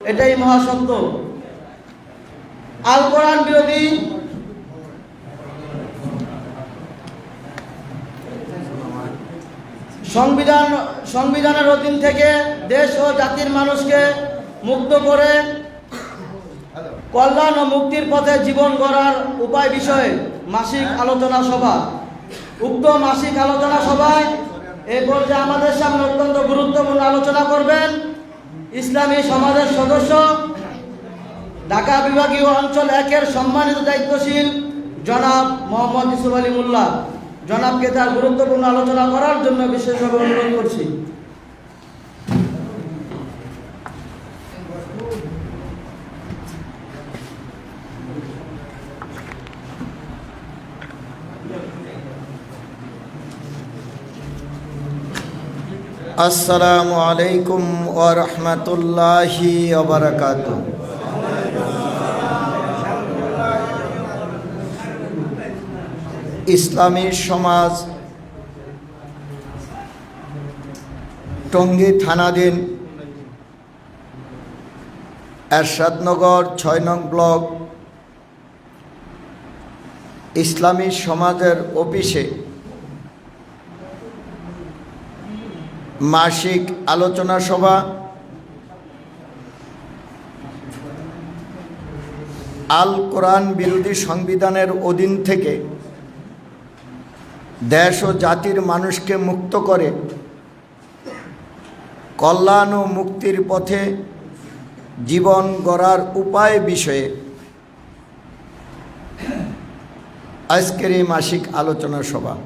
এটাই মহাসত্য। আল কোরআন বিরোধী সংবিধানের অধীন থেকে দেশ ও জাতির মানুষকে মুক্ত করে কল্যাণ ও মুক্তির পথে জীবন গড়ার উপায় বিষয়ে মাসিক আলোচনা সভা। উক্ত মাসিক আলোচনা সভায় এই পর্যায়ে আমাদের সামনে অত্যন্ত গুরুত্বপূর্ণ আলোচনা করবেন ইসলামী সমাজের সদস্য, ঢাকা বিভাগীয় অঞ্চল 1-এর সম্মানিত দায়িত্বশীল জনাব মোহাম্মদ ইউসুফ আলী মোল্লা। জনাবকে তার গুরুত্বপূর্ণ আলোচনা করার জন্য বিশেষভাবে অনুরোধ করছি। আসসালামু আলাইকুম ওয়া রাহমাতুল্লাহি ওয়া বারাকাতুহু। ইসলামী সমাজ টঙ্গী থানাধীন এরশাদনগর 6 নং ব্লক ইসলামী সমাজের অফিসে মাসিক আলোচনা সভা আল কোরআন বিরোধী সংবিধানের অধীন থেকে দেশ ও জাতির মানুষকে মুক্ত করে কল্যাণ ও মুক্তির পথে জীবন গড়ার উপায় বিষয়ে আজকের এই মাসিক আলোচনা সভা।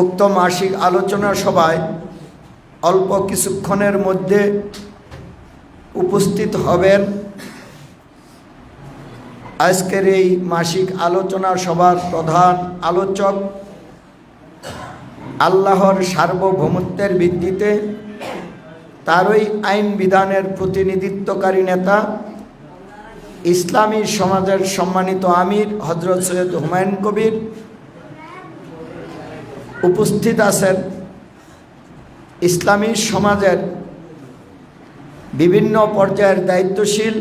উক্ত মাসিক আলোচনা সভায় অল্প কিছুক্ষণের মধ্যে উপস্থিত হবেন আজকের এই মাসিক আলোচনা সভার প্রধান আলোচক, আল্লাহর সার্বভৌমত্বের ভিত্তিতে তারই আইন বিধানের প্রতিনিধিত্বকারী নেতা, ইসলামী সমাজের সম্মানিত আমির হযরত সৈয়দ হুমায়ুন কবির। উপস্থিত আছেন ইসলামী সমাজের বিভিন্ন পর্যায়ের দায়িত্বশীল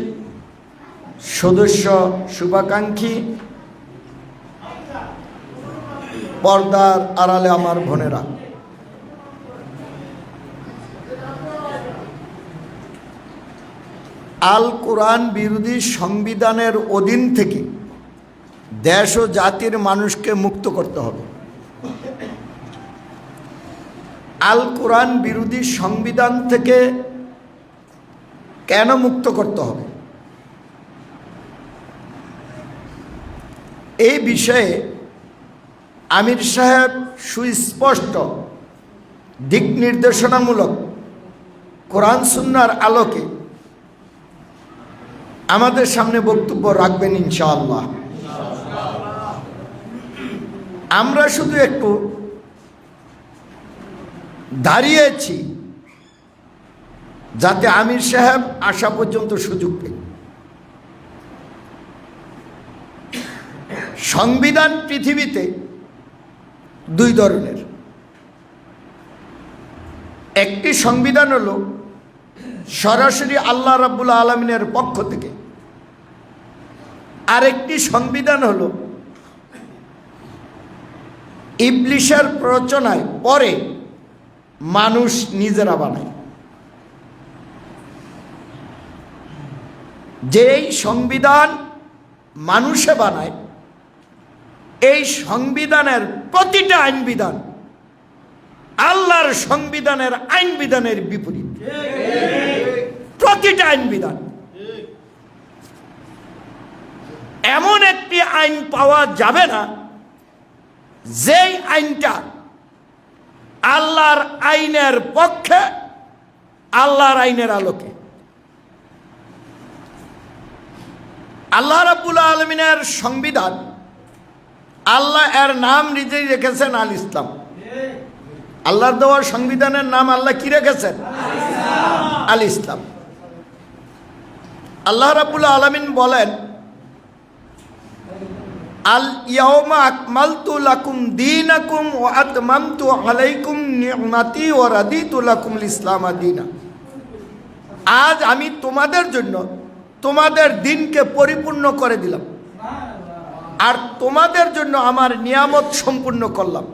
সদস্য, শুভাকাঙ্ক্ষী, পর্দার আড়ালে আমার বোনেরা। আল কোরআন বিরোধী সংবিধানের অধীন থেকে দেশ ও জাতির মানুষকে মুক্ত করতে হবে। আল কোরআন বিরোধী সংবিধান থেকে কেন মুক্ত করতে হবে, এই বিষয়ে আমির সাহেব সুস্পষ্ট দিক নির্দেশনামূলক কোরআন সুন্নাহর আলোকে আমাদের সামনে বক্তব্য রাখবেন ইনশাআল্লাহ। আমরা শুধু একটু দাঁড়িয়েছি যাতে আমির সাহেব আসা পর্যন্ত সুযোগ পেয়ে। সংবিধান পৃথিবীতে দুই ধরনের। একটি সংবিধান হলো সরাসরি আল্লাহ রাব্বুল আলামিনের পক্ষ থেকে, আরেকটি সংবিধান হলো ইবলিসের প্ররোচনায় পরে মানুষ নিজেরা বানায়। যেই সংবিধান মানুষে বানায়, এই সংবিধানের প্রতিটা আইন বিধান আল্লাহর সংবিধানের আইন বিধানের বিপরীত। প্রতিটা আইন বিধান। এমন একটি আইন পাওয়া যাবে না যেই আইনটা আল্লাহর আইনের পক্ষে, আল্লাহর আইনের আলোকে। আল্লাহ রাব্বুল আলামিনের সংবিধান, আল্লাহ এর নাম নিজেই রেখেছেন আল ইসলাম। আল্লাহর দেওয়া সংবিধানের নাম আল্লাহ কি রেখেছেন? আল ইসলাম। আল্লাহ রাব্বুল আলামিন বলেন, আল ইয়াউমা আকমালতু লাকুম দীনাকুম ওয়া আতমামতু আলাইকুম নি'মাতি ওয়া রাদিতু লাকুমুল ইসলাম দীনা। আজ আমি তোমাদের জন্য তোমাদের দিনকে পরিপূর্ণ করে দিলাম আর তোমাদের জন্য আমার নিয়ামত সম্পূর্ণ করলাম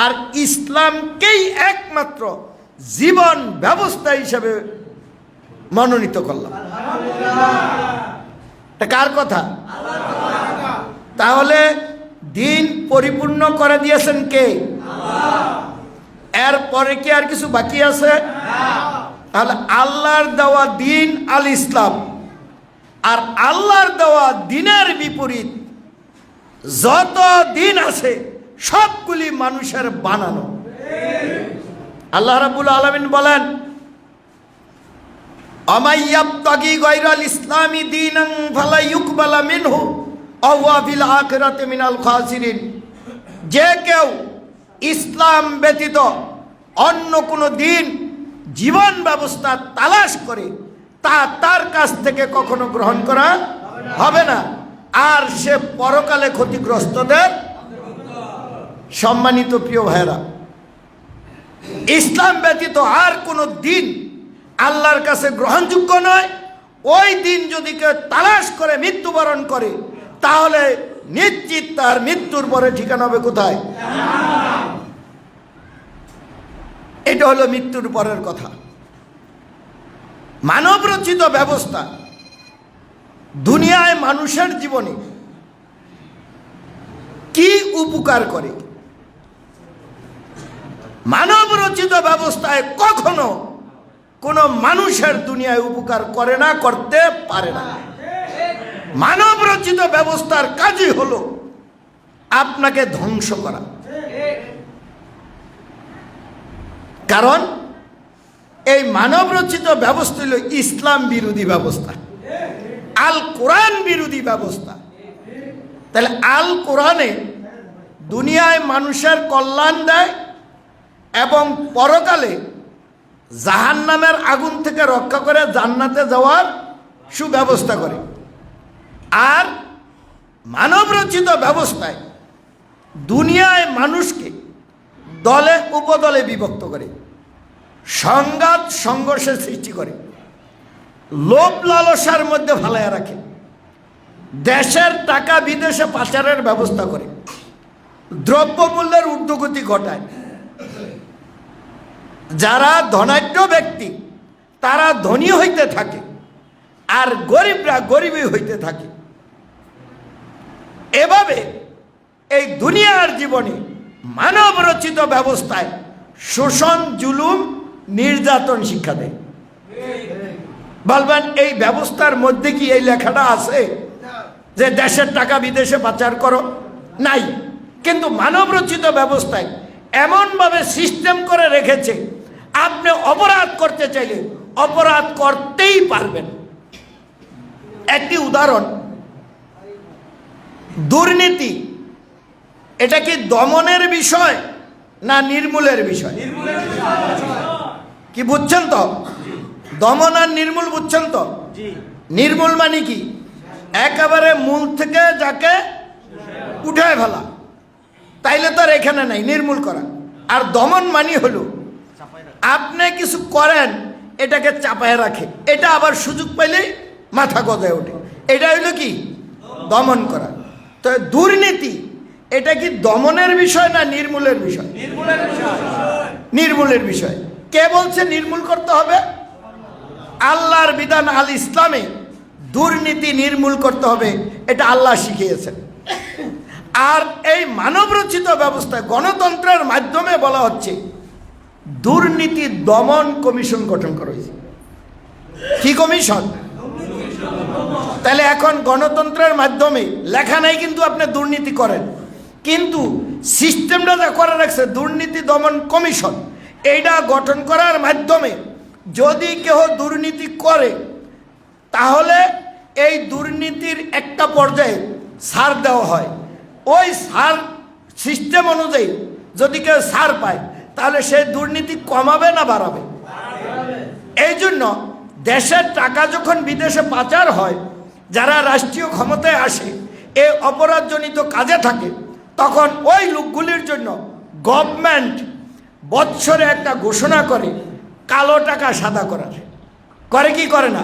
আর ইসলামকেই একমাত্র জীবন ব্যবস্থা হিসেবে মনোনীত করলাম। এটা কার কথা? তাহলে দিন পরিপূর্ণ করে দিয়েছেন কে? এরপরে কি আর কিছু বাকি আছে? তাহলে আল্লাহর দেওয়া দিন আল ইসলাম আর আল্লাহর দেওয়া দিনের বিপরীত যত দিন আছে সবগুলি মানুষের বানানো। আল্লাহ রাব্বুল আলামিন বলেন, আমাইয়াবতাগি গায়রাল ইসলামি দীনান ফালা ইউকবালা মিনহু ওয়া হুয়া ফিল আখিরাতি মিনাল খাসিরিন। যে কেউ ইসলাম ব্যতীত অন্য কোনো দিন জীবন ব্যবস্থা তালাশ করে তা তার কাছ থেকে কখনো গ্রহণ করা হবে না আর সে পরকালে ক্ষতিগ্রস্তদের। সম্মানিত প্রিয় ভাইরা, ইসলাম ব্যতীত আর কোনো দিন আল্লাহর কাছে গ্রহণযোগ্য নয়। ওই দিন যদি কেউ তালাশ করে মৃত্যুবরণ করে তাহলে নিশ্চিত তার মৃত্যুর পরে ঠিকানা হবে কোথায়? এটা হলো মৃত্যুর পরের কথা। মানব রচিত ব্যবস্থা দুনিয়ায় মানুষের জীবনে কি উপকার করে? মানব রচিত ব্যবস্থায় কখনো কোনো মানুষের দুনিয়ায় উপকার করে না, করতে পারে না। মানব রচিত ব্যবস্থার কাজই হলো আপনাকে ধ্বংস করা। কারণ এই মানব রচিত ব্যবস্থা হলো ইসলাম বিরোধী ব্যবস্থা, আল কোরআন বিরোধী ব্যবস্থা। তাহলে আল কোরআনে দুনিয়ায় মানুষের কল্যাণ দেয় এবং পরকালে জাহান্নামের আগুন থেকে রক্ষা করে জান্নাতে যাওয়ার সুব্যবস্থা করে। আর মানব রচিত ব্যবস্থায় দুনিয়ায় মানুষকে দলে উপদলে বিভক্ত করে, সংঘাত সংঘর্ষের সৃষ্টি করে, লোভ লালসার মধ্যে ফালাইয়া রাখে, দেশের টাকা বিদেশে পাচারের ব্যবস্থা করে, দ্রব্যমূল্যের ঊর্ধ্বগতি ঘটায়। যারা ধনাঢ্য ব্যক্তি তারা ধনী হইতে থাকে আর গরিবরা গরিবই হইতে থাকে। এভাবে এই দুনিয়ার জীবনে মানব রচিত ব্যবস্থায় শোষণ, জুলুম, নির্যাতন শিক্ষা দেয়। বলবেন এই ব্যবস্থার মধ্যে কি এই লেখাটা আছে যে দেশের টাকা বিদেশে পাচার করো? নাই। কিন্তু মানব রচিত ব্যবস্থায় এমনভাবে সিস্টেম করে রেখেছে আপনি অপরাধ করতে চাইলে অপরাধ করতেই পারবেন। একটি উদাহরণ, দুর্নীতি এটা কি দমনের বিষয় না নির্মূলের বিষয়? কি বুঝছেন তো? দমন আর নির্মূল বুঝছেন তো? নির্মূল মানে কি? একেবারে মূল থেকে যাকে উঠে ফেলা, তাইলে তো আর এখানে নাই নির্মূল করা। আর দমন মানে হলো আপনি কিছু করেন এটাকে চাপায় রাখে, এটা আবার সুযোগ পাইলেই মাথা গজায় ওঠে, এটা হইলো কি? দমন করা। তো দুর্নীতি এটা কি দমনের বিষয় না নির্মূলের বিষয়? নির্মূলের বিষয়। কে বলছে নির্মূল করতে হবে? আল্লাহর বিধান আল ইসলামে দুর্নীতি নির্মূল করতে হবে, এটা আল্লাহ শিখিয়েছেন। আর এই মানব রচিত ব্যবস্থায় গণতন্ত্রের মাধ্যমে বলা হচ্ছে দুর্নীতি দমন কমিশন গঠন করা হয়েছে। কি কমিশন? তাহলে এখন গণতন্ত্রের মাধ্যমে লেখা নাই কিন্তু আপনি দুর্নীতি করেন, কিন্তু সিস্টেমটা যা করে রাখছে দুর্নীতি দমন কমিশন, এইটা গঠন করার মাধ্যমে যদি কেউ দুর্নীতি করে তাহলে এই দুর্নীতির একটা পর্যায়ে ছাড় দেওয়া হয়। ওই ছাড় সিস্টেম অনুযায়ী যদি কেউ ছাড় পায় তাহলে সে দুর্নীতি কমাবে না বাড়াবে? এই জন্য দেশের টাকা যখন বিদেশে পাচার হয়, যারা রাষ্ট্রীয় ক্ষমতায় আসে এই অপরাধজনিত কাজে থাকে, তখন ওই লোকগুলির জন্য গভর্নমেন্ট বৎসরে একটা ঘোষণা করে কালো টাকা সাদা করার। করে কি করে না?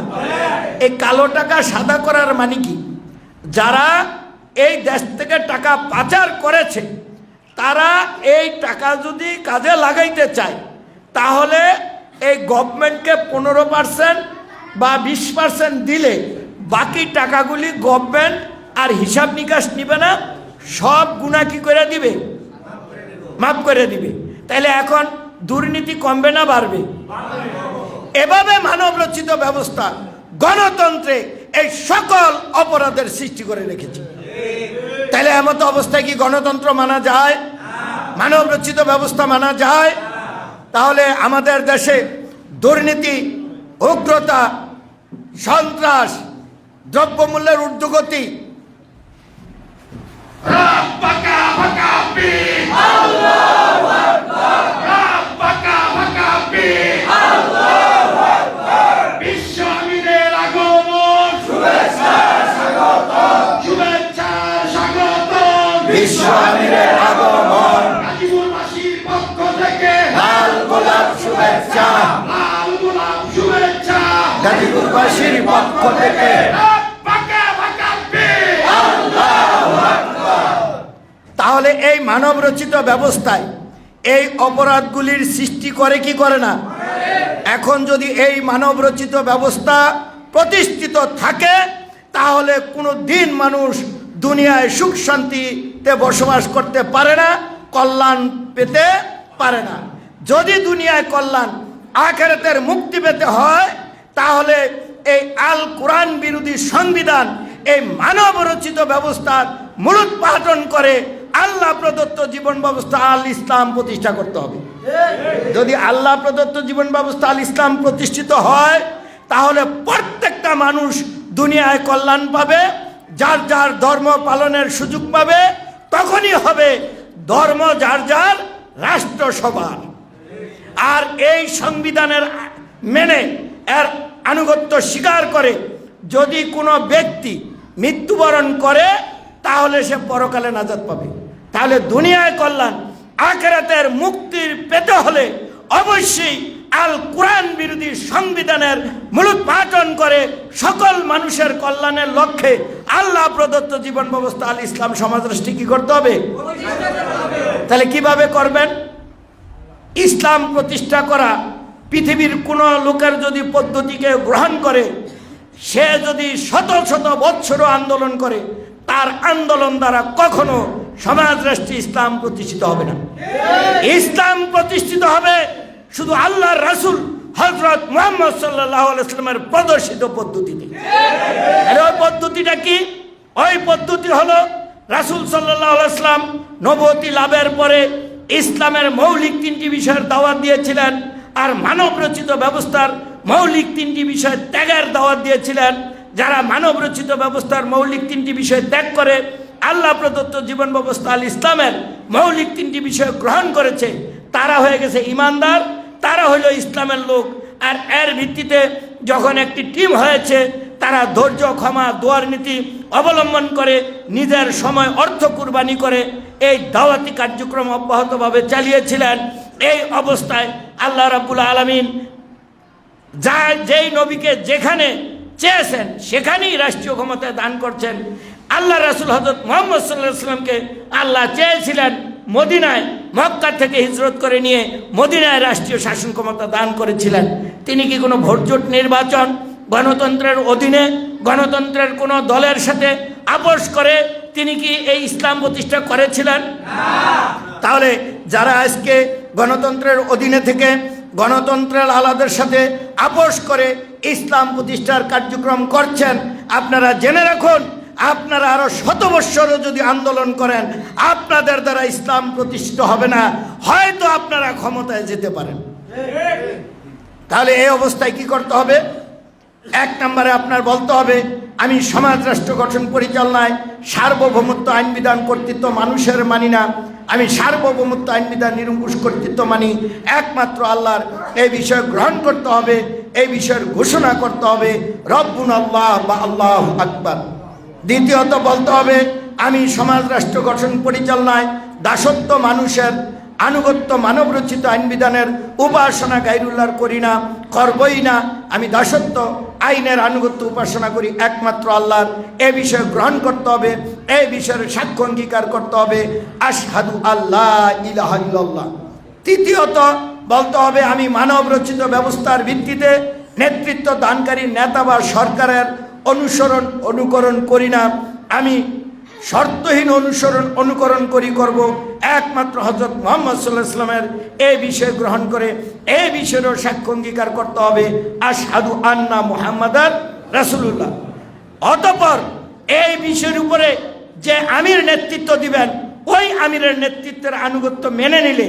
এই কালো টাকা সাদা করার মানে কি? যারা এই দেশ থেকে টাকা পাচার করেছে তারা এই টাকা যদি কাজে লাগাইতে চায় তাহলে এই গভর্নমেন্টকে 15% বা 20% দিলে বাকি টাকাগুলি গভর্নমেন্ট আর হিসাব নিকাশ নিবে না, সব গুণা কি করে দিবে? মাফ করে দিবে। তাহলে এখন দুর্নীতি কমবে না বাড়বে? এভাবে মানব রচিত ব্যবস্থা গণতন্ত্রে এই সকল অপরাধের সৃষ্টি করে রেখেছে। তাহলে এমত অবস্থায় কি গণতন্ত্র মানা যায়? মানব রচিত ব্যবস্থা মানা যায়? তাহলে আমাদের দেশে দুর্নীতি, উগ্রতা, সন্ত্রাস, দ্রব্যমূল্যের ঊর্ধ্বগতি, বিশ্ব আমিরের আগমন, গাজীপুরবাসীর পক্ষ থেকে লাল গোলাপ শুভেচ্ছা, লাল গোলাপ শুভেচ্ছা, গাজীপুরবাসীর পক্ষ থেকে। তাহলে এই মানব রচিত ব্যবস্থায় এই অপরাধগুলির সৃষ্টি করে কি করে না? এখন যদি এই মানব রচিত ব্যবস্থা প্রতিষ্ঠিত থাকে তাহলে কোনো দিন মানুষ দুনিয়ায় সুখ শান্তিতে বসবাস করতে পারে না, কল্যাণ পেতে পারে না। যদি দুনিয়ায় কল্যাণ, আখিরাতের মুক্তি পেতে হয় তাহলে এই আল কোরআন বিরোধী সংবিধান, এই মানব রচিত ব্যবস্থার মূলোৎপাটন করে আল্লাহ প্রদত্ত জীবন ব্যবস্থা আল ইসলাম প্রতিষ্ঠা করতে হবে। যদি আল্লাহ প্রদত্ত জীবন ব্যবস্থা আল ইসলাম প্রতিষ্ঠিত হয় তাহলে প্রত্যেকটা মানুষ দুনিয়ায় কল্যাণ পাবে, যার যার ধর্ম পালনের সুযোগ পাবে, তখনই হবে ধর্ম যার যার, রাষ্ট্র সবার। আর এই সংবিধানের মেনে এর আনুগত্য স্বীকার করে যদি কোনো ব্যক্তি মৃত্যুবরণ করে তাহলে সে পরকালে নাজাত পাবে। তাহলে দুনিয়ায় কল্যাণ, আখিরাতের মুক্তির পেতে হলে অবশ্যই আল কোরআন বিরোধী সংবিধানের মূলোৎপাটন করে সকল মানুষের কল্যাণের লক্ষ্যে আল্লাহ প্রদত্ত জীবন ব্যবস্থা আল ইসলাম সমাজ রাষ্ট্রে কি করতে হবে? তাহলে কিভাবে করবেন? ইসলাম প্রতিষ্ঠা করা পৃথিবীর কোনো লোকের যদি পদ্ধতিকে গ্রহণ করে, সে যদি শত শত বৎসরও আন্দোলন করে, তার আন্দোলন দ্বারা কখনো সমাজ রাষ্ট্রে ইসলাম প্রতিষ্ঠিত হবে না। ইসলাম প্রতিষ্ঠিত হবে শুধু আল্লাহর রাসূল হযরত মুহাম্মদ সাল্লাল্লাহু আলাইহি ওয়াসাল্লামের প্রদর্শিত পদ্ধতিতে। ওই পদ্ধতিটা কি? ওই পদ্ধতি হলো রাসূল সাল্লাল্লাহু আলাইহি ওয়াসাল্লাম নবুয়তি লাভের পরে ইসলামের মৌলিক 3টি বিষয়ের দাওয়াত দিয়েছিলেন, আর মানব রচিত ব্যবস্থার মৌলিক 3টি বিষয় ত্যাগের দাওয়াত দিয়েছিলেন। যারা মানব রচিত ব্যবস্থার মৌলিক 3টি বিষয় ত্যাগ করে আল্লাহ প্রদত্ত জীবন ব্যবস্থা আল ইসলামের মৌলিক 3টি বিষয় গ্রহণ করেছে, তারা হয়ে গেছে ইমানদার, তারা হলো ইসলামের লোক। আর এর ভিত্তিতে যখন একটি টিম হয়েছে, তারা ধৈর্য, ক্ষমা, দোয়ার নীতি অবলম্বন করে নিজের সময় অর্থ কুরবানি করে এই দাওয়াতি কার্যক্রম অব্যাহতভাবে চালিয়েছিলেন। এই অবস্থায় আল্লাহ রাব্বুল আলামিন যেই নবীকে যেখানে চেয়েছেন সেখানেই রাষ্ট্রীয় ক্ষমতায় দান করছেন। আল্লাহ রাসূল হযরত মুহাম্মদ সাল্লাল্লাহু আলাইহি ওয়াসাল্লামকে আল্লাহ চেয়েছিলেন মদিনায়, মক্কা থেকে হিজরত করে নিয়ে মদিনায় রাষ্ট্রীয় শাসন ক্ষমতা দান করেছিলেন। তিনি কি কোনো ভোটজোট নির্বাচন, গণতন্ত্রের অধীনে গণতন্ত্রের কোনো দলের সাথে আপোষ করে তিনি কি এই ইসলাম প্রতিষ্ঠা করেছিলেন? তাহলে যারা আজকে গণতন্ত্রের অধীনে থেকে গণতন্ত্রের আলাদের সাথে আপোষ করে ইসলাম প্রতিষ্ঠার কার্যক্রম করছেন, আপনারা জেনে রাখুন, আপনারা আরো 100 বৎসরও যদি আন্দোলন করেন আপনাদের দ্বারা ইসলাম প্রতিষ্ঠিত হবে না, হয়তো আপনারা ক্ষমতায় যেতে পারেন। তাহলে এই অবস্থায় কি করতে হবে? 1 নম্বরে আপনার বলতে হবে, আমি সমাজ রাষ্ট্র গঠন পরিচালনায় সার্বভৌমত্ব আইন বিধান কর্তৃত্ব মানুষের মানি না, আমি সার্বভৌমত্ব আইন বিধান নিরঙ্কুশ কর্তৃত্ব মানি একমাত্র আল্লাহর। এই বিষয় গ্রহণ করতে হবে, এই বিষয়ের ঘোষণা করতে হবে রব্বুন আল্লাহ বা আল্লাহু আকবার। দ্বিতীয়ত বলতে হবে আমি সমাজ রাষ্ট্র গঠন পরিচালনায় দাসত্ব মানুষের আনুগত্য মানবরচিত আইন বিধানের উপাসনা গায়রুল্লাহর করি না, করবই না। আমি দাসত্ব আইনের আনুগত্য উপাসনা করি একমাত্র আল্লাহর। এ বিষয়ে গ্রহণ করতে হবে, এই বিষয়ে সাক্ষ্য অঙ্গীকার করতে হবে আশহাদু আল্লাহ ইলাহা ইল্লাল্লাহ। তৃতীয়ত বলতে হবে আমি মানব রচিত ব্যবস্থার ভিত্তিতে নেতৃত্ব দানকারী নেতা বা সরকারের অনুকরণ করি না। আমি শর্তহীন অনুকরণ করব একমাত্র হযরত মুহাম্মদ সাল্লাল্লাহু আলাইহি ওয়াসাল্লামের। এই বিষয় গ্রহণ করে এই বিষয়েরও সাক্ষ্য অঙ্গীকার করতে হবে আশহাদু আন্না মুহাম্মাদার রাসূলুল্লাহ। অতঃপর এই বিষয়ের উপরে যে আমির নেতৃত্ব দিবেন, ওই আমিরের নেতৃত্বের আনুগত্য মেনে নিলে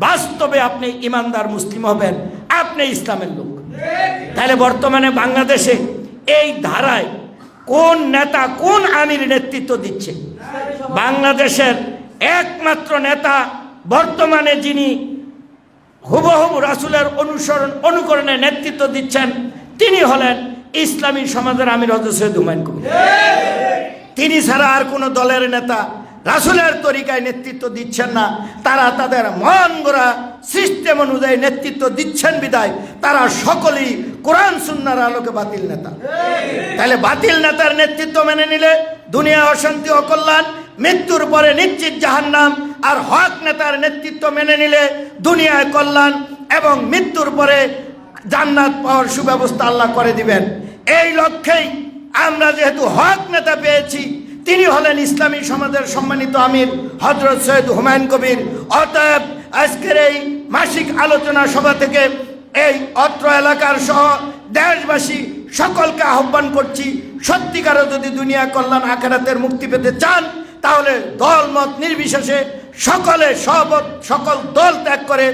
বাস্তবে আপনি ইমানদার মুসলিম হবেন, আপনি ইসলামের লোক। তাহলে বর্তমানে বাংলাদেশে এই ধারায় কোন নেতা কোন আমির নেতৃত্ব দিচ্ছে? বাংলাদেশের একমাত্র নেতা বর্তমানে যিনি হুবহু রাসূলের অনুকরণে নেতৃত্ব দিচ্ছেন, তিনি হলেন ইসলামী সমাজের আমির হযরত সৈয়দ হুমায়ুন কবির। তিনি ছাড়া আর কোনো দলের নেতা রাসূলের তরিকায় নেতৃত্ব দিচ্ছেন না। তারা তাদের মন গড়া সিস্টেম অনুযায়ী নেতৃত্ব দিচ্ছেন বিদায় তারা সকলেই কোরআন সুন্নাহর আলোকে বাতিল নেতা। তাহলে বাতিল নেতার নেতৃত্ব মেনে নিলে দুনিয়া অশান্তি ও কল্যাণ, মৃত্যুর পরে নিশ্চিত জাহান্নাম। আর হক নেতার নেতৃত্ব মেনে নিলে দুনিয়ায় কল্যাণ এবং মৃত্যুর পরে জান্নাত পাওয়ার সুব্যবস্থা আল্লাহ করে দিবেন। এই লক্ষ্যেই আমরা যেহেতু হক নেতা পেয়েছি, তিনি হলেন ইসলামী সমাজের সম্মানিত আমির হযরত সৈয়দ হুমায়ুন কবির। অতএব আজকের এই মাসিক আলোচনা সভা থেকে এই অত্র এলাকার সহ দেশবাসী সকলকে আহ্বান করছি, সত্যিকারও যদি দুনিয়া কল্যাণ আখিরাতের মুক্তি পেতে চান, তাহলে দলমত নির্বিশেষে সকল দল ত্যাগ করে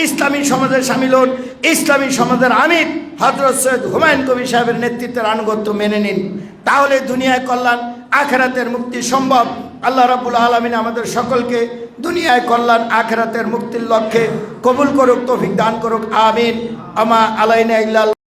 ইসলামী সমাজে শামিল হন। ইসলামী সমাজের আমির হযরত সৈয়দ হুমায়ুন কবির সাহেবের নেতৃত্বের আনুগত্য মেনে নিন, তাহলে দুনিয়ায় কল্যাণ আখিরাতের মুক্তি সম্ভব। আল্লাহ রাব্বুল আলামিন আমাদের সকলকে দুনিয়ায় কল্যাণ আখিরাতের মুক্তির লক্ষ্যে কবুল করুক, তৌফিক দান করুক, আমিন। আমা আলাইনা ইল্লাল